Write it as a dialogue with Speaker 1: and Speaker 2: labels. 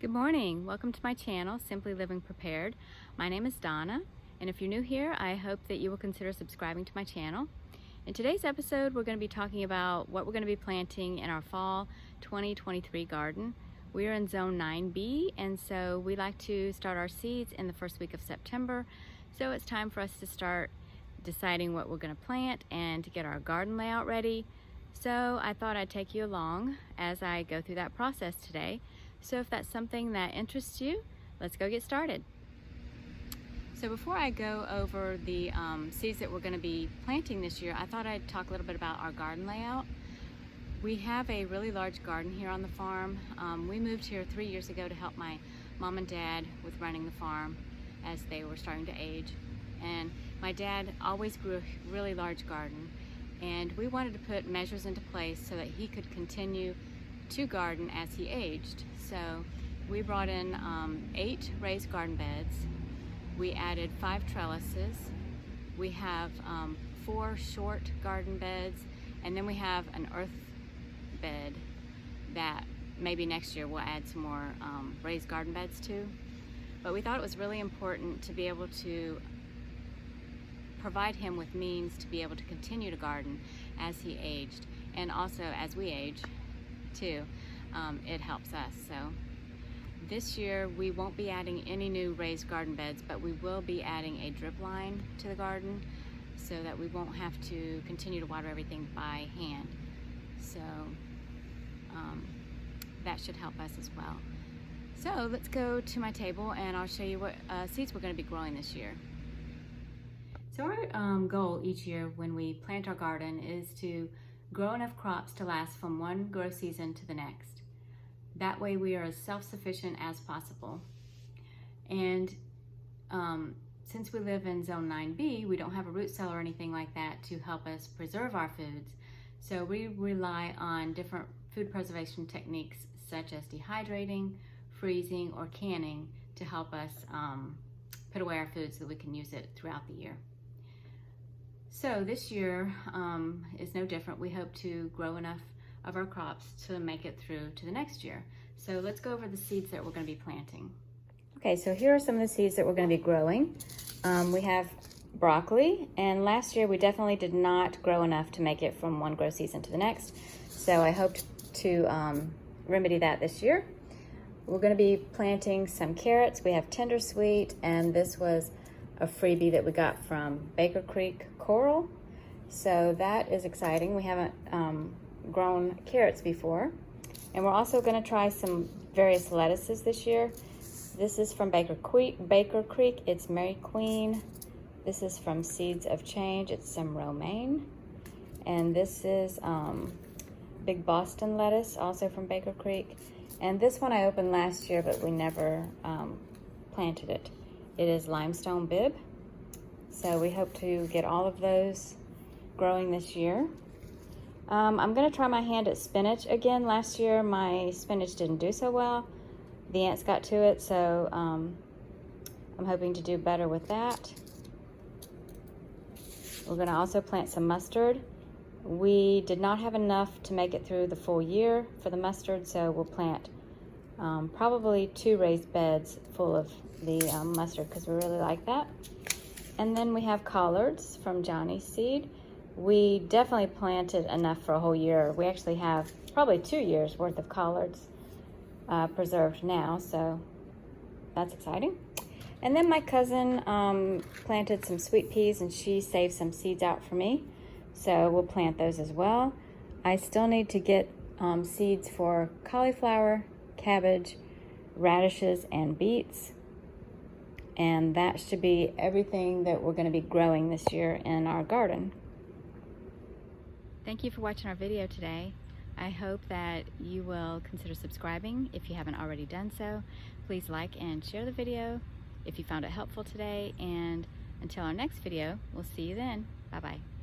Speaker 1: Good morning. Welcome to my channel, Simply Living Prepared. My name is Donna, and if you're new here, I hope that you will consider subscribing to my channel. In today's episode, we're going to be talking about what we're going to be planting in our fall 2023 garden. We are in Zone 9B, and so we like to start our seeds in the first week of September. So it's time for us to start deciding what we're going to plant and to get our garden layout ready. So I thought I'd take you along as I go through that process today. So if that's something that interests you, let's go get started. So before I go over the seeds that we're going to be planting this year, I thought I'd talk a little bit about our garden layout. We have a really large garden here on the farm. We moved here 3 years ago to help my mom and dad with running the farm as they were starting to age. And my dad always grew a really large garden, and we wanted to put measures into place so that he could continue to garden as he aged. So we brought in 8 raised garden beds. We added 5 trellises. We have 4 short garden beds, and then we have an earth bed that maybe next year we'll add some more raised garden beds to. But we thought it was really important to be able to provide him with means to be able to continue to garden as he aged, and also as we age too. It helps us. So this year we won't be adding any new raised garden beds, but we will be adding a drip line to the garden so that we won't have to continue to water everything by hand. So that should help us as well. So let's go to my table and I'll show you what seeds we're going to be growing this year. So our goal each year when we plant our garden is to grow enough crops to last from one grow season to the next. That way we are as self-sufficient as possible. And since we live in Zone 9B, we don't have a root cellar or anything like that to help us preserve our foods. So we rely on different food preservation techniques such as dehydrating, freezing, or canning to help us put away our food so that we can use it throughout the year. So this year is no different. We hope to grow enough of our crops to make it through to the next year. So let's go over the seeds that we're going to be planting. Okay, so here are some of the seeds that we're going to be growing. We have broccoli, and last year we definitely did not grow enough to make it from one grow season to the next. So I hope to remedy that this year. We're going to be planting some carrots. We have Tender Sweet, and this was a freebie that we got from Baker Creek Coral. So that is exciting. We haven't grown carrots before. And we're also going to try some various lettuces this year. This is from Baker Creek. It's Mary Queen. This is from Seeds of Change. It's some romaine. And this is Big Boston lettuce, also from Baker Creek. And this one I opened last year, but we never planted it. It is Limestone Bib. So we hope to get all of those growing this year. I'm going to try my hand at spinach again. Last year my spinach didn't do so well. The ants got to it, so I'm hoping to do better with that. We're going to also plant some mustard. We did not have enough to make it through the full year for the mustard, so we'll plant probably 2 raised beds full of the mustard because we really like that. And then we have collards from Johnny's Seed. We definitely planted enough for a whole year. We actually have probably 2 years worth of collards preserved now, so that's exciting. And then my cousin planted some sweet peas, and she saved some seeds out for me, so we'll plant those as well. I still need to get seeds for cauliflower, cabbage, radishes, and beets, and that should be everything that we're going to be growing this year in our garden. Thank you for watching our video today. I hope that you will consider subscribing if you haven't already done so. Please like and share the video if you found it helpful today, and until our next video, we'll see you then. Bye-bye.